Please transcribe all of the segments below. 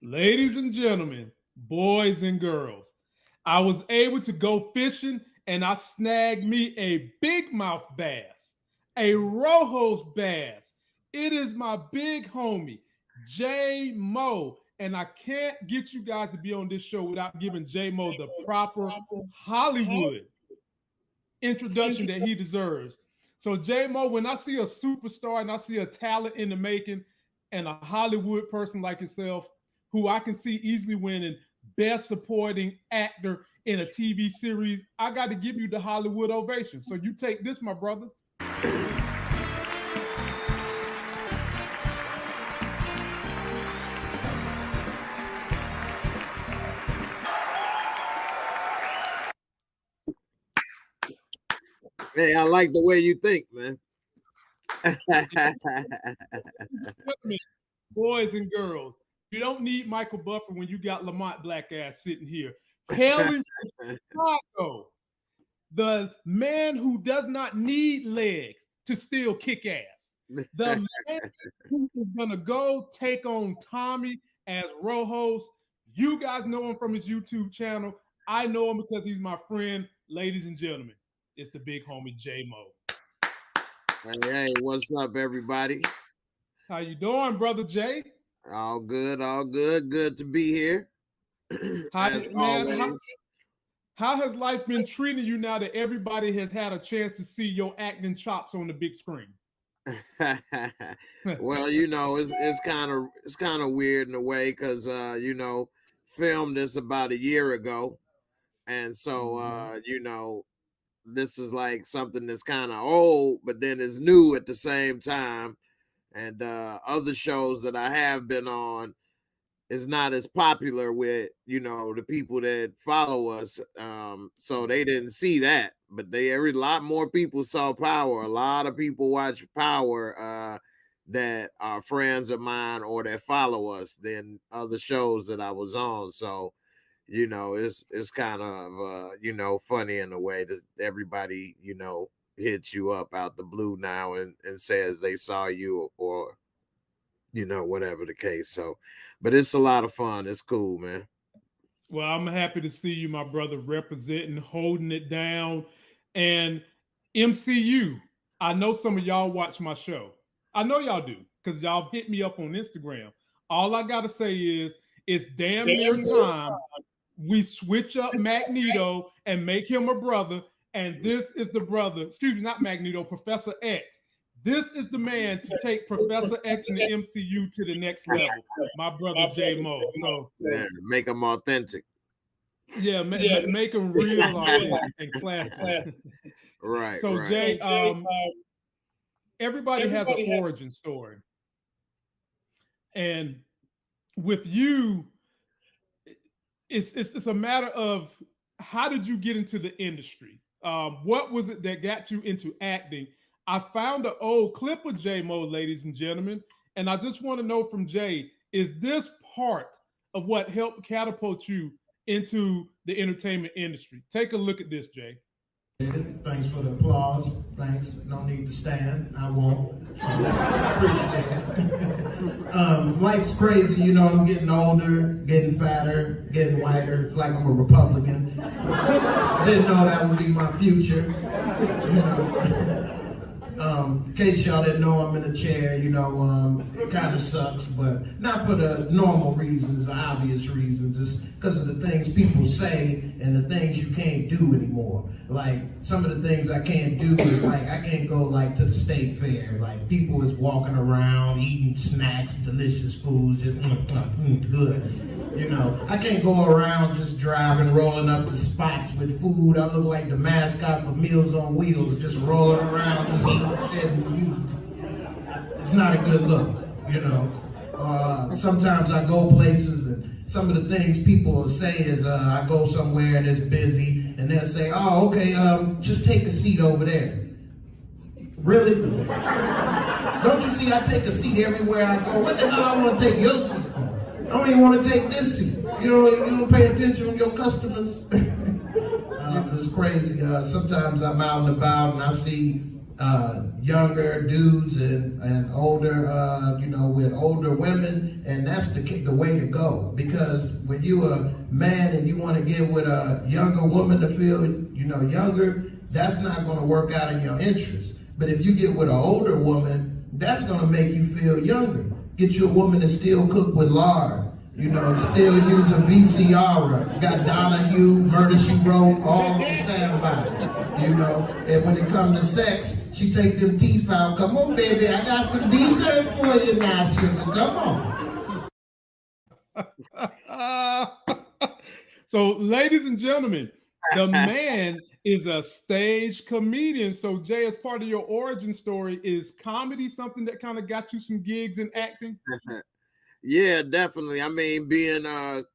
Ladies and gentlemen, boys and girls, I was able to go fishing and I snagged me a big mouth bass, a Rojas bass. It is my big homie, J Mo. And I can't get you guys to be on this show without giving J Mo the proper Hollywood introduction that he deserves. So, J Mo, when I see a superstar and I see a talent in the making and a Hollywood person like yourself, who I can see easily winning Best Supporting Actor in a TV series, I got to give you the Hollywood ovation. So you take this, my brother. Hey, I like the way you think, man. Boys and girls, you don't need Michael Buffer when you got Lamont Black ass sitting here. Hailing from Chicago, the man who does not need legs to still kick ass. The man who is going to go take on Tommy as Rojas. You guys know him from his YouTube channel. I know him because he's my friend. Ladies and gentlemen, it's the big homie J Mo. Hey, what's up, everybody? How you doing, brother Jay? All good, all good. Good to be here. How has life been treating you now that everybody has had a chance to see your acting chops on the big screen? Well, it's kind of weird in a way because filmed this about a year ago, and so this is like something that's kind of old, but then it's new at the same time. And other shows that I have been on is not as popular with, the people that follow us. So they didn't see that, but a lot more people saw Power. A lot of people watch Power that are friends of mine or that follow us than other shows that I was on. So, it's kind of, funny in a way that everybody, hits you up out the blue now and says they saw you or, whatever the case. So, but it's a lot of fun. It's cool, man. Well, I'm happy to see you, my brother, representing, holding it down. And MCU, I know some of y'all watch my show. I know y'all do because y'all hit me up on Instagram. All I got to say is it's damn near time we switch up Magneto and make him a brother. And this is the brother, excuse me, not Magneto, Professor X. This is the man to take Professor X in the MCU to the next level, my brother J Mo. So make him authentic. Yeah, make him real authentic and classic. Right. So right. Jay, everybody has an origin story, and with you, it's a matter of how did you get into the industry? What was it that got you into acting? I found an old clip of J Mo, ladies and gentlemen, and I just want to know from Jay, is this part of what helped catapult you into the entertainment industry? Take a look at this, Jay. Thanks for the applause. Thanks. No need to stand. I won't. So, appreciate it. Life's crazy, I'm getting older, getting fatter, getting whiter. It's like I'm a Republican. Didn't know that would be my future. In case y'all didn't know, I'm in a chair, it kind of sucks, but not for the normal reasons, the obvious reasons. It's because of the things people say and the things you can't do anymore. Like, some of the things I can't do is, like, I can't go, like, to the state fair. Like, people is walking around, eating snacks, delicious foods, just good. I can't go around just driving, rolling up the spots with food. I look like the mascot for Meals on Wheels, just rolling around, just eating shit. It's not a good look, Sometimes I go places and some of the things people will say is I go somewhere and it's busy and they'll say, oh, okay, just take a seat over there. Really? Don't you see I take a seat everywhere I go? What the hell I want to take your seat for? I don't even want to take this seat. You don't pay attention to your customers. It's crazy. Sometimes I'm out and about and I see younger dudes and older, with older women, and that's the way to go. Because when you're a man and you want to get with a younger woman to feel, younger, that's not going to work out in your interest. But if you get with an older woman, that's going to make you feel younger. Get you a woman that still cook with lard. Still use a VCR, got Donahue, Murder, She Wrote, all on standby. And when it comes to sex, she take them teeth out. Come on, baby, I got some dessert for you now, sugar. Come on. So, ladies and gentlemen, the man is a stage comedian. So, Jay, as part of your origin story, is comedy something that kind of got you some gigs in acting? Yeah, definitely. I mean, being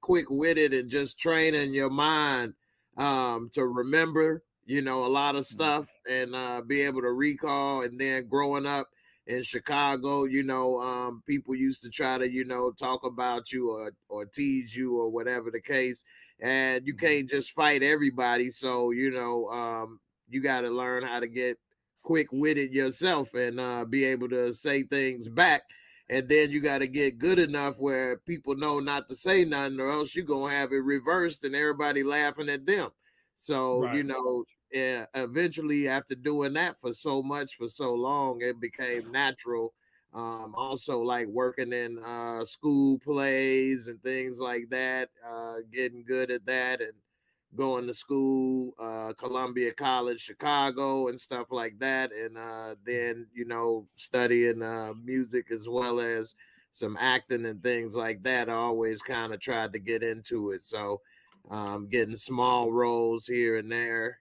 quick-witted and just training your mind to remember, a lot of stuff and be able to recall. And then growing up in Chicago, people used to try to, talk about you or tease you or whatever the case. And you can't just fight everybody. So, you got to learn how to get quick-witted yourself and be able to say things back. And then you got to get good enough where people know not to say nothing, or else you're going to have it reversed and everybody laughing at them. So, right. Eventually after doing that for so long, it became natural. Also like working in school plays and things like that, getting good at that and going to school, Columbia College, Chicago and stuff like that. And then, studying music as well as some acting and things like that. I always kind of tried to get into it. So getting small roles here and there,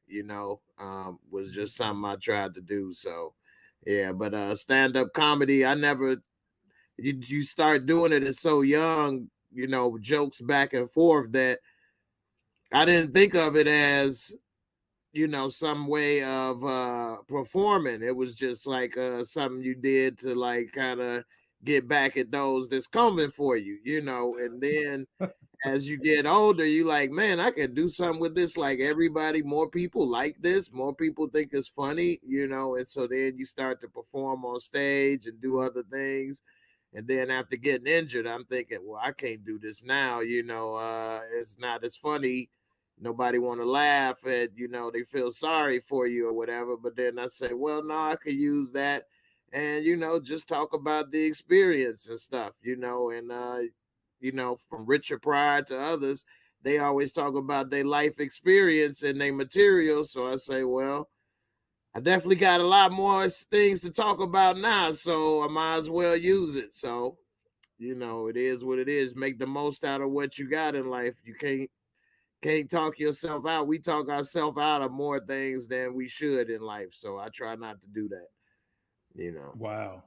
was just something I tried to do. So, yeah, but stand-up comedy, you start doing it at so young, jokes back and forth that I didn't think of it as, some way of performing. It was just like something you did to like kind of get back at those that's coming for you, and then as you get older, you like, man, I can do something with this. Like everybody, more people like this, more people think it's funny, and so then you start to perform on stage and do other things. And then after getting injured, I'm thinking, well, I can't do this now. It's not as funny. Nobody want to laugh at, they feel sorry for you or whatever. But then I say, well, no, I could use that and, just talk about the experience and stuff, and, from Richard Pryor to others, they always talk about their life experience and their material. So I say, well, I definitely got a lot more things to talk about now, so I might as well use it. So, it is what it is. Make the most out of what you got in life. You can't talk yourself out. We talk ourselves out of more things than we should in life. So I try not to do that, Wow.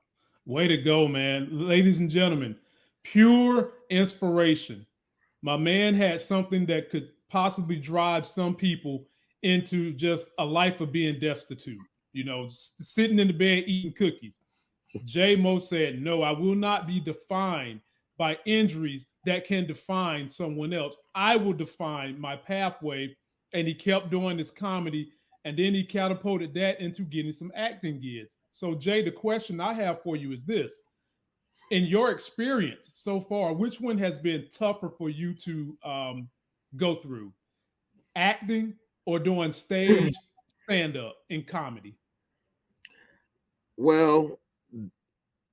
Way to go, man. Ladies and gentlemen, pure inspiration. My man had something that could possibly drive some people into just a life of being destitute, sitting in the bed eating cookies. J. Mo said, no, I will not be defined by injuries that can define someone else. I will define my pathway. And he kept doing this comedy. And then he catapulted that into getting some acting gigs. So, Jay, the question I have for you is this. In your experience so far, which one has been tougher for you to go through? Acting or doing stage stand-up in comedy? Well,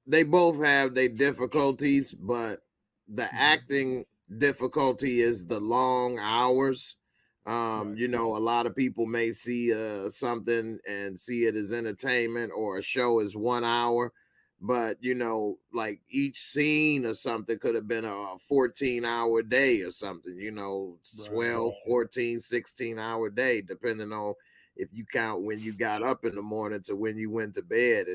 they both have their difficulties, but the acting difficulty is the long hours. Right. A lot of people may see something and see it as entertainment or a show is 1 hour, but like each scene or something could have been a 14-hour day or something, 12, 14, 16-hour day, depending on if you count when you got up in the morning to when you went to bed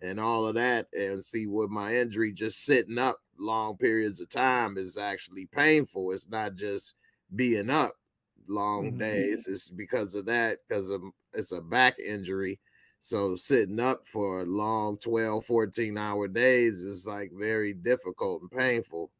and all of that. And see, with my injury, just sitting up long periods of time is actually painful. It's not just being up long days. It's because of that, because it's a back injury. So sitting up for long 12, 14-hour days is like very difficult and painful.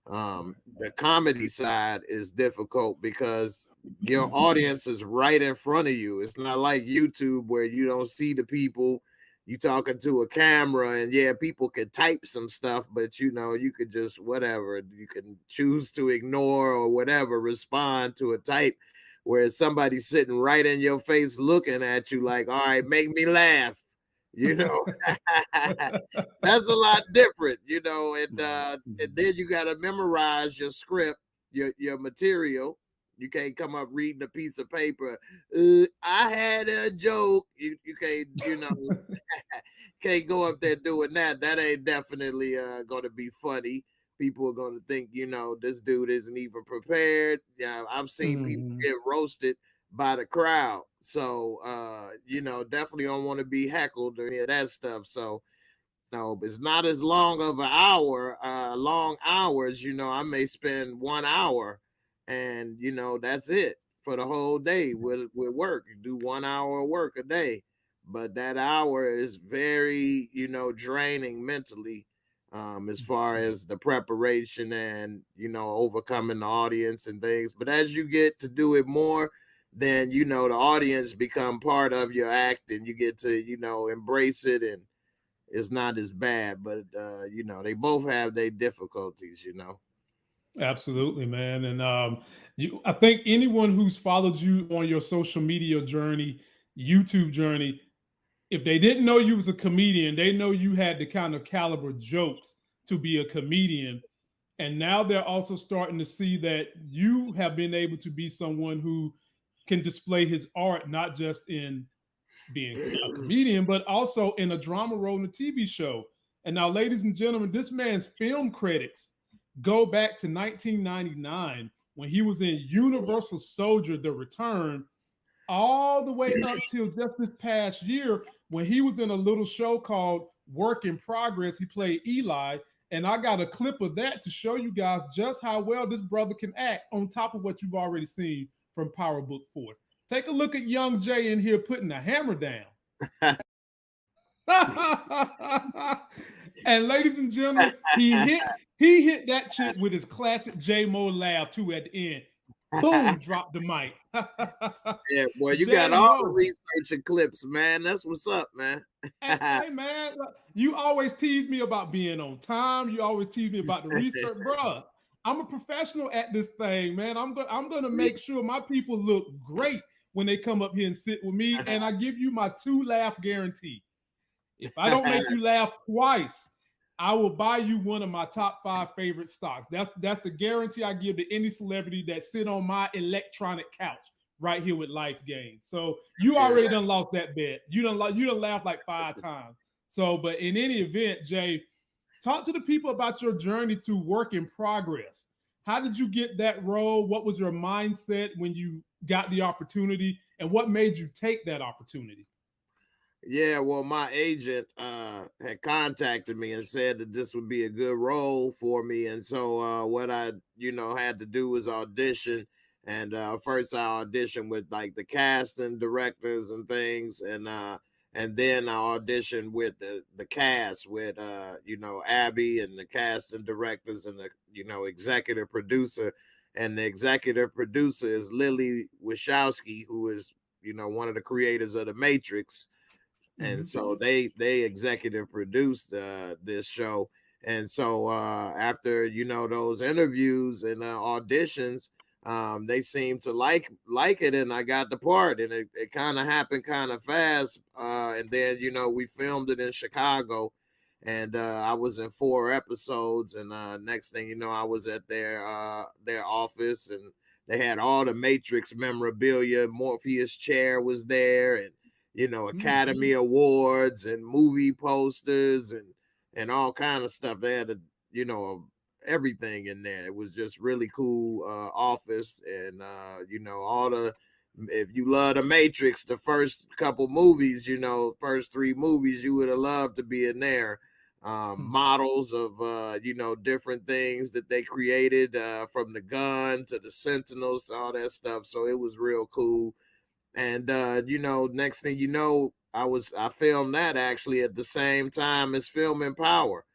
The comedy side is difficult because your audience is right in front of you. It's not like YouTube where you don't see the people you talking to a camera, and yeah, people could type some stuff, but you know, you could just whatever, you can choose to ignore or whatever, respond to a type, where somebody's sitting right in your face looking at you like, all right, make me laugh. You know, that's a lot different, you know, and then you got to memorize your script, your material. You can't come up reading a piece of paper. I had a joke. You can't, you know, can't go up there doing that. That ain't definitely going to be funny. People are going to think, you know, this dude isn't even prepared. Yeah, I've seen people get roasted by the crowd. So, you know, definitely don't want to be heckled or any of that stuff. So, no, it's not as long of an hour, long hours. You know, I may spend 1 hour and, you know, that's it for the whole day with work. You do 1 hour of work a day, but that hour is very, you know, draining mentally, as far as the preparation and, you know, overcoming the audience and things. But as you get to do it more, then, you know, the audience become part of your act and you get to, you know, embrace it, and it's not as bad. But you know, they both have their difficulties, you know. Absolutely, man. And I think anyone who's followed you on your social media journey, YouTube journey, if they didn't know you was a comedian, they know you had the kind of caliber jokes to be a comedian. And now they're also starting to see that you have been able to be someone who can display his art, not just in being a comedian, but also in a drama role in a TV show. And now, ladies and gentlemen, this man's film credits go back to 1999 when he was in Universal Soldier: The Return, all the way up till just this past year when he was in a little show called Work in Progress. He played Eli. And I got a clip of that to show you guys just how well this brother can act on top of what you've already seen from Power Book Force. Take a look at young Jay in here putting the hammer down. And ladies and gentlemen, he hit that chick with his classic J Mo laugh too at the end. Boom, drop the mic. Yeah, boy, you got all the research and clips, man. That's what's up, man. Hey, man, you always tease me about being on time. You always tease me about the research, bro. I'm a professional at this thing, man. I'm gonna make sure my people look great when they come up here and sit with me, and I give you my 2 laugh guarantee. If I don't make you laugh twice, I will buy you one of my top 5 favorite stocks. That's the guarantee I give to any celebrity that sit on my electronic couch right here with Life Games. So you already done lost that bet. You done laughed like 5 times. So, but in any event, Jay, talk to the people about your journey to Work in Progress. How did you get that role? What was your mindset when you got the opportunity, and what made you take that opportunity? Yeah, well, my agent had contacted me and said that this would be a good role for me, and so what I, you know, had to do was audition. And first I auditioned with like the casting directors and things, and then I auditioned with the cast with you know, Abby and the casting directors and the, you know, executive producer. And the executive producer is Lily Wachowski, who is, you know, one of the creators of The Matrix. And so they executive produced this show. And so after, you know, those interviews and auditions, they seemed to like it, and I got the part, and it kind of happened kind of fast. And then, you know, we filmed it in Chicago, and I was in 4 episodes, and next thing you know, I was at their office, and they had all the Matrix memorabilia. Morpheus chair was there, and, you know, Academy Awards and movie posters and all kind of stuff. They had you know, everything in there. It was just really cool office, and you know, all the, if you love the Matrix, the first couple movies, you know, first 3 movies, you would have loved to be in there. Models of you know, different things that they created, from the gun to the Sentinels to all that stuff. So it was real cool. And you know, next thing you know, I filmed that actually at the same time as filming Power.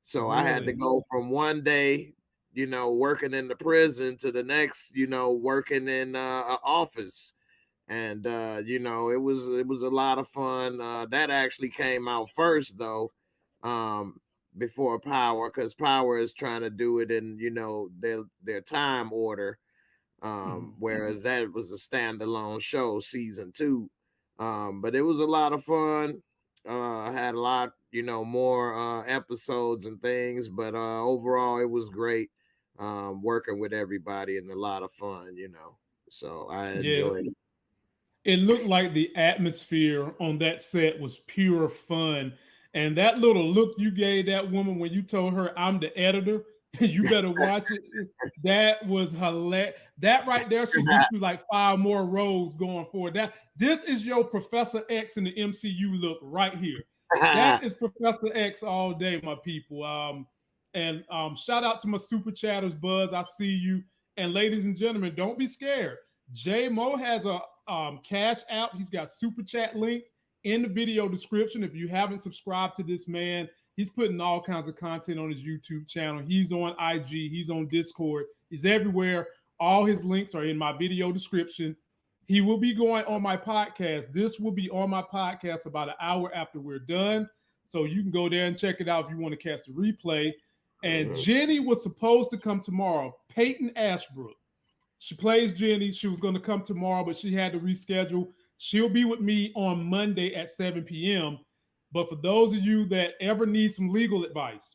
So I had to go from one day, you know, working in the prison to the next, you know, working in an office. and you know, it was a lot of fun. That actually came out first though, before Power, because Power is trying to do it in, you know, their time order. Whereas that was a standalone show, season 2. But it was a lot of fun. Had a lot, you know, more episodes and things, but overall it was great. Working with everybody and a lot of fun, you know. So I Yes. enjoyed it. It looked like the atmosphere on that set was pure fun. And that little look you gave that woman when you told her, I'm the editor, you better watch it. That was hilarious. That right there should get you like 5 more roles going forward. This is your Professor X in the MCU look right here. That is Professor X all day, my people. And shout out to my super chatters, Buzz. I see you. And ladies and gentlemen, don't be scared. J Mo has a Cash App. He's got super chat links in the video description. If you haven't subscribed to this man, he's putting all kinds of content on his YouTube channel. He's on IG. He's on Discord. He's everywhere. All his links are in my video description. He will be going on my podcast. This will be on my podcast about an hour after we're done. So you can go there and check it out if you want to catch the replay. And Jenny was supposed to come tomorrow. Peyton Ashbrook. She plays Jenny. She was going to come tomorrow, but she had to reschedule. She'll be with me on Monday at 7 p.m. But for those of you that ever need some legal advice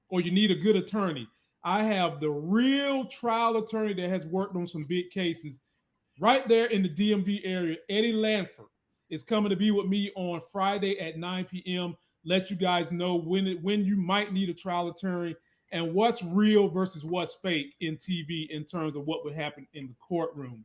or you need a good attorney, I have the real trial attorney that has worked on some big cases right there in the DMV area. Eddie Lanford is coming to be with me on Friday at 9 p.m. Let you guys know when you might need a trial attorney and what's real versus what's fake in TV in terms of what would happen in the courtroom.